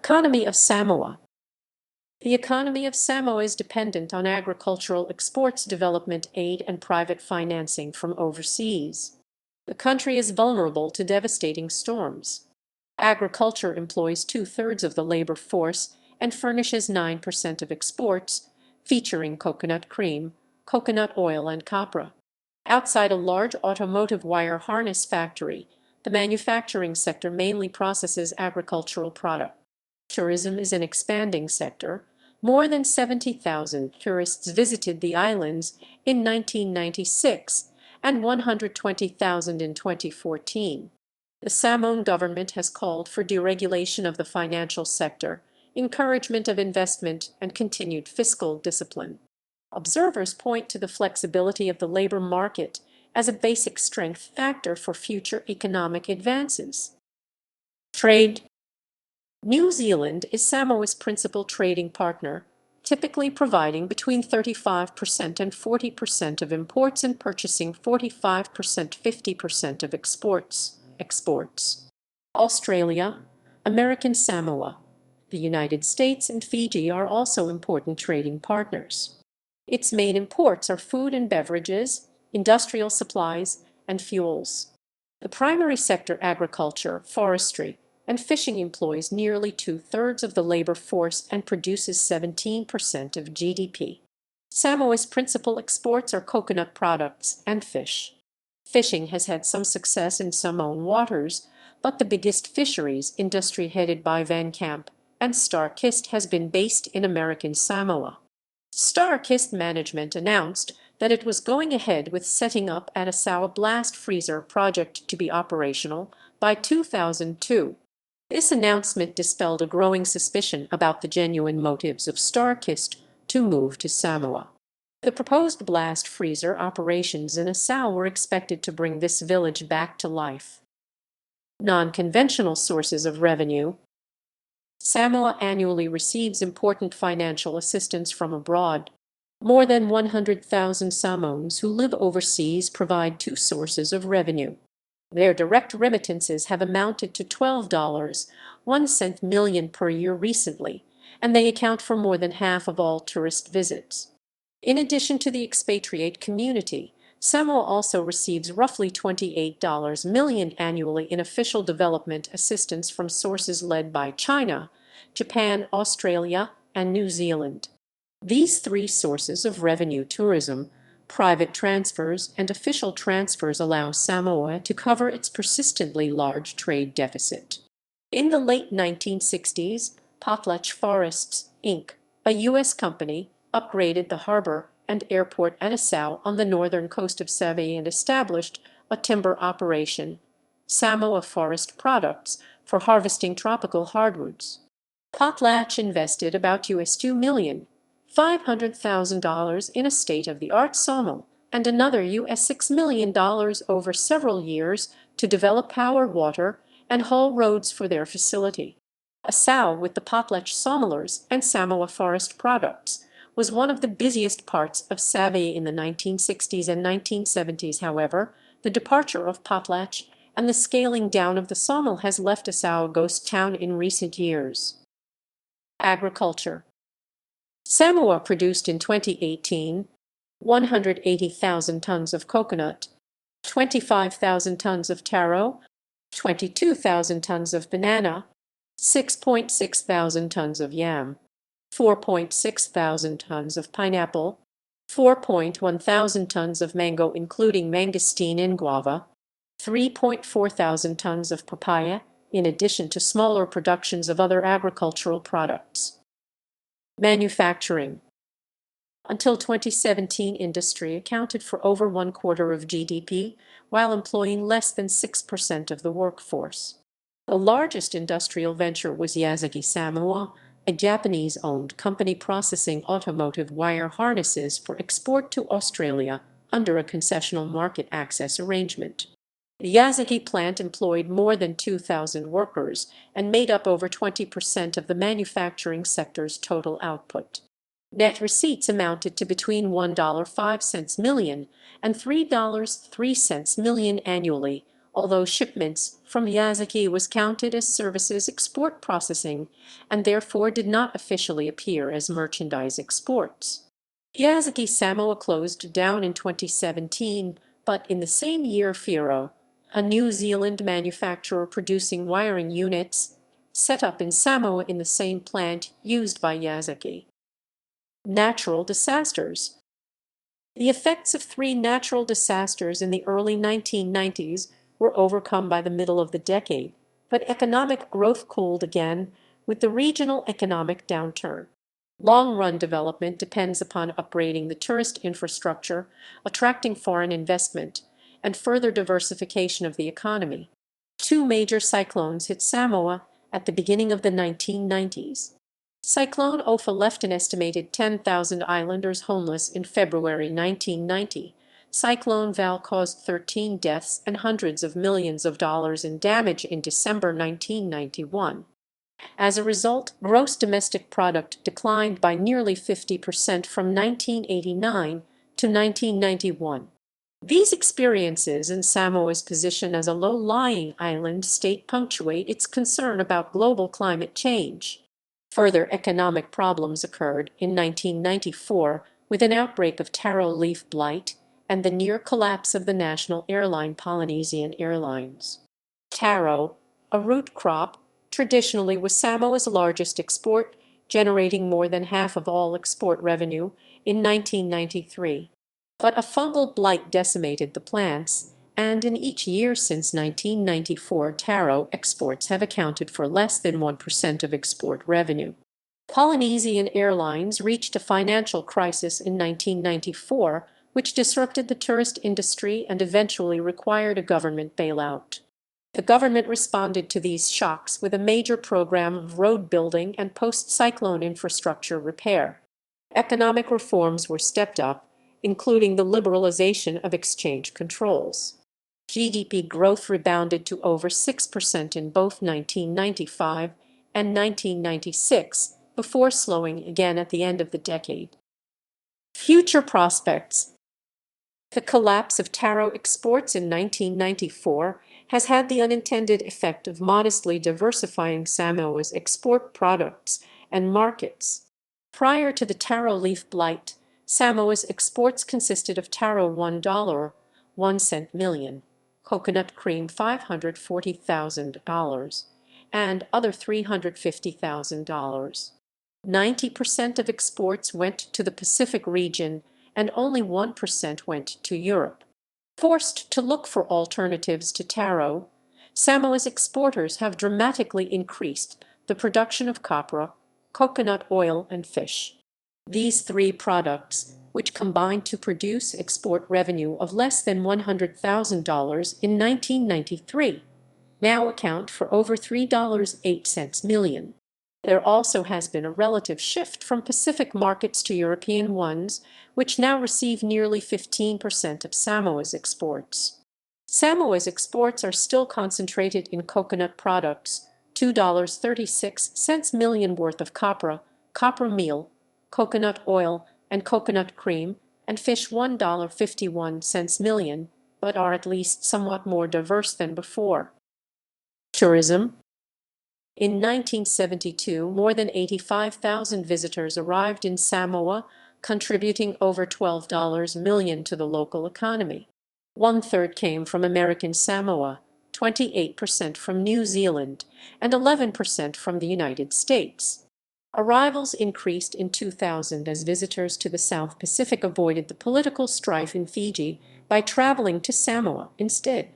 Economy of Samoa. The economy of Samoa is dependent on agricultural exports, development aid, and private financing from overseas. The country is vulnerable to devastating storms. Agriculture employs two-thirds of the labor force and furnishes 9% of exports, featuring coconut cream, coconut oil, and copra. Outside a large automotive wire harness factory, the manufacturing sector mainly processes agricultural products. Tourism is an expanding sector. More than 70,000 tourists visited the islands in 1996 and 120,000 in 2014. The Samoan government has called for deregulation of the financial sector, encouragement of investment, and continued fiscal discipline. Observers point to the flexibility of the labor market as a basic strength factor for future economic advances. Trade. New Zealand is Samoa's principal trading partner, typically providing between 35% and 40% of imports and purchasing 45%–50% of exports. Australia, American Samoa, the United States, and Fiji are also important trading partners. Its main imports are food and beverages, industrial supplies, and fuels. The primary sector, agriculture, forestry, and fishing, employs nearly two-thirds of the labor force and produces 17% of GDP. Samoa's principal exports are coconut products and fish. Fishing has had some success in Samoan waters, but the biggest fisheries industry, headed by Van Camp and Starkist, has been based in American Samoa. Starkist management announced that it was going ahead with setting up at a Samoa blast freezer project to be operational by 2002. This announcement dispelled a growing suspicion about the genuine motives of Starkist to move to Samoa. The proposed blast freezer operations in Samoa were expected to bring this village back to life. Non-conventional sources of revenue. Samoa annually receives important financial assistance from abroad. More than 100,000 Samoans who live overseas provide two sources of revenue. Their direct remittances have amounted to $12.01 million per year recently, and they account for more than half of all tourist visits. In addition to the expatriate community, Samoa also receives roughly $28 million annually in official development assistance from sources led by China, Japan, Australia, and New Zealand. These three sources of revenue, tourism, private transfers, and official transfers, allow Samoa to cover its persistently large trade deficit. In the late 1960s, Potlatch Forests, Inc., a U.S. company, upgraded the harbor and airport at Nassau on the northern coast of Samoa and established a timber operation, Samoa Forest Products, for harvesting tropical hardwoods. Potlatch invested about $2,500,000 in a state-of-the-art sawmill and another $6 million over several years to develop power, water, and haul roads for their facility. Nassau, with the Potlatch sawmillers and Samoa Forest Products, was one of the busiest parts of Samoa in the 1960s and 1970s. However, the departure of Potlatch and the scaling down of the sawmill has left Nassau a ghost town in recent years. Agriculture. Samoa produced in 2018 180,000 tons of coconut, 25,000 tons of taro, 22,000 tons of banana, 6.6 thousand tons of yam, 4.6 thousand tons of pineapple, 4.1 thousand tons of mango including mangosteen and guava, 3.4 thousand tons of papaya, in addition to smaller productions of other agricultural products. Manufacturing. Until 2017, industry accounted for over 1/4 of GDP, while employing less than 6% of the workforce. The largest industrial venture was Yazaki Samoa, a Japanese-owned company processing automotive wire harnesses for export to Australia under a concessional market access arrangement. The Yazaki plant employed more than 2,000 workers and made up over 20% of the manufacturing sector's total output. Net receipts amounted to between $1.05 million and $3.03 million annually, although shipments from Yazaki was counted as services export processing and therefore did not officially appear as merchandise exports. Yazaki Samoa closed down in 2017, but in the same year Firo, a New Zealand manufacturer producing wiring units, set up in Samoa in the same plant used by Yazaki. Natural disasters. The effects of three natural disasters in the early 1990s were overcome by the middle of the decade, but economic growth cooled again with the regional economic downturn. Long-run development depends upon upgrading the tourist infrastructure, attracting foreign investment, and further diversification of the economy. Two major cyclones hit Samoa at the beginning of the 1990s. Cyclone Opha left an estimated 10,000 islanders homeless in February 1990. Cyclone Val caused 13 deaths and hundreds of millions of dollars in damage in December 1991. As a result, gross domestic product declined by nearly 50% from 1989 to 1991. These experiences and Samoa's position as a low-lying island state punctuate its concern about global climate change. Further economic problems occurred in 1994 with an outbreak of taro leaf blight and the near collapse of the national airline Polynesian Airlines. Taro, a root crop, traditionally was Samoa's largest export, generating more than half of all export revenue in 1993. But a fungal blight decimated the plants, and in each year since 1994, taro exports have accounted for less than 1% of export revenue. Polynesian Airlines reached a financial crisis in 1994, which disrupted the tourist industry and eventually required a government bailout. The government responded to these shocks with a major program of road building and post-cyclone infrastructure repair. Economic reforms were stepped up, including the liberalization of exchange controls. GDP growth rebounded to over 6% in both 1995 and 1996, before slowing again at the end of the decade. Future prospects. The collapse of taro exports in 1994 has had the unintended effect of modestly diversifying Samoa's export products and markets. Prior to the taro leaf blight, Samoa's exports consisted of taro $1.01 million, coconut cream $540,000, and other $350,000. 90% of exports went to the Pacific region and only 1% went to Europe. Forced to look for alternatives to taro, Samoa's exporters have dramatically increased the production of copra, coconut oil, and fish. These three products, which combined to produce export revenue of less than $100,000 in 1993, now account for over $3.08 million. There also has been a relative shift from Pacific markets to European ones, which now receive nearly 15% of Samoa's exports. Samoa's exports are still concentrated in coconut products, $2.36 million worth of copra, copra meal, coconut oil, and coconut cream, and fish $1.51 million, but are at least somewhat more diverse than before. Tourism. In 1972, more than 85,000 visitors arrived in Samoa, contributing over $12 million to the local economy. One-third came from American Samoa, 28% from New Zealand, and 11% from the United States. Arrivals increased in 2000 as visitors to the South Pacific avoided the political strife in Fiji by traveling to Samoa instead.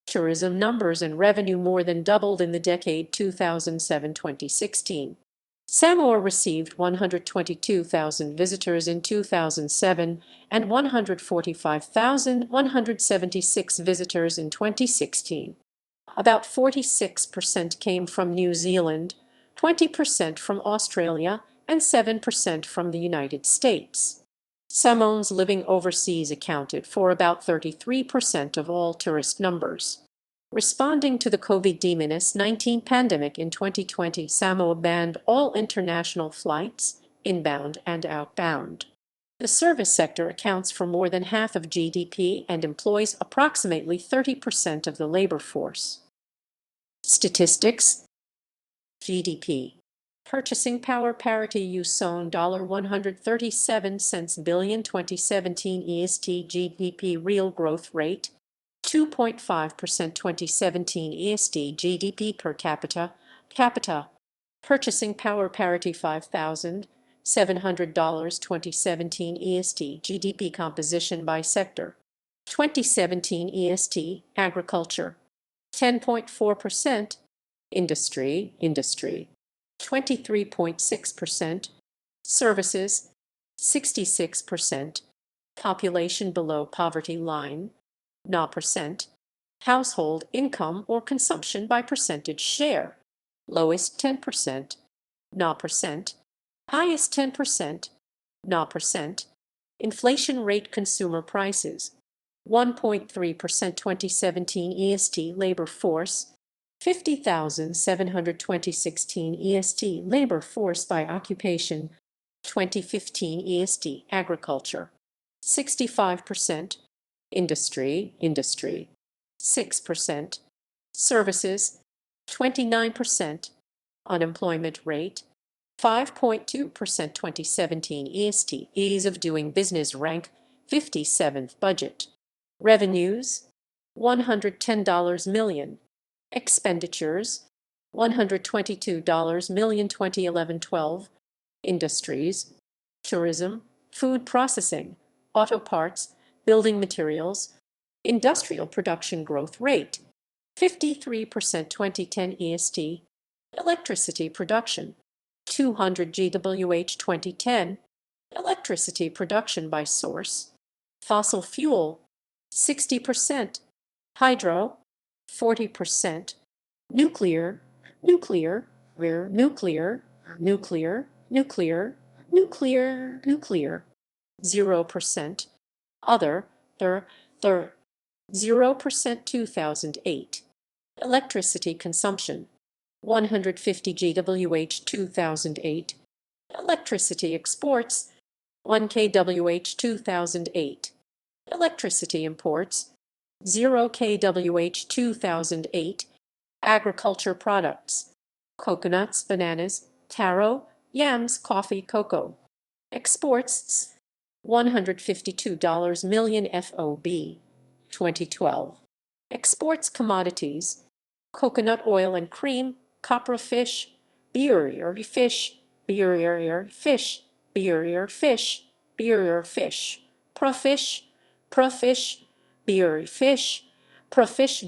Tourism numbers and revenue more than doubled in the decade 2007-2016. Samoa received 122,000 visitors in 2007 and 145,176 visitors in 2016. About 46% came from New Zealand, 20% from Australia, and 7% from the United States. Samoans living overseas accounted for about 33% of all tourist numbers. Responding to the COVID-19 pandemic in 2020, Samoa banned all international flights, inbound and outbound. The service sector accounts for more than half of GDP and employs approximately 30% of the labor force. Statistics. GDP. Purchasing power parity use zone $137 billion 2017 EST GDP real growth rate 2.5% 2017 EST GDP per capita purchasing power parity $5,700 2017 EST GDP composition by sector 2017 EST agriculture 10.4% industry 23.6%, services 66%, population below poverty line 0%, household income or consumption by percentage share, lowest 10%, 0%, highest 10%, 0%, inflation rate consumer prices 1.3% 2017 EST labor force 50,720 EST labor force by occupation 2015 EST agriculture 65%, industry 6%, services 29%, unemployment rate 5.2% 2017 EST ease of doing business rank 57th budget revenues $110 million expenditures $122 million 2011-12 industries tourism food processing auto parts building materials industrial production growth rate 53% 2010 EST electricity production 200 GWh 2010 electricity production by source fossil fuel 60% hydro 40%, nuclear 0%, other, 0% 2008, electricity consumption 150 GWh 2008, electricity exports 1 kWh 2008, electricity imports 0 kWh 2008, agriculture products, coconuts, bananas, taro, yams, coffee, cocoa, exports $152 million FOB, 2012, exports commodities, coconut oil and cream, copra fish, beer fish, profish, beer fish, profish beer fish, profish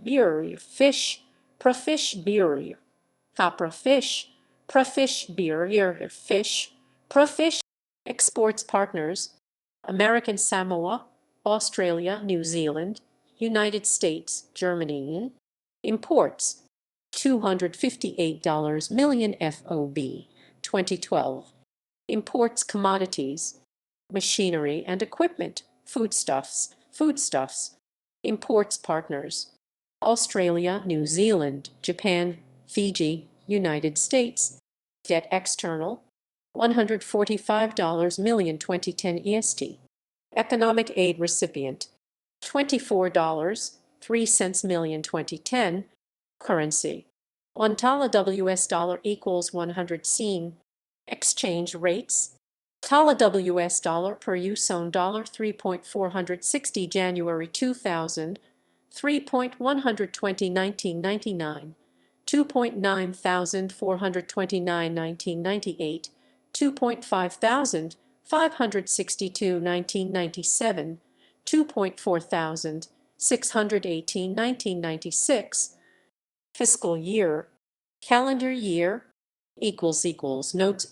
beer fish, profish beer, copra fish, profish beer fish, profish exports partners, American Samoa, Australia, New Zealand, United States, Germany, imports $258 million FOB, 2012, imports commodities, machinery and equipment, foodstuffs, imports partners, Australia, New Zealand, Japan, Fiji, United States, debt external, $145 million 2010 EST, economic aid recipient, $24.03 million 2010, currency, $1 WS dollar equals 100 seen, exchange rates, Tala WS dollar per use on $3.460 January 2000, 3.120 1999, 2.9429 1998, 2.5 562 1997, 2.4 618 1996, fiscal year, calendar year, notes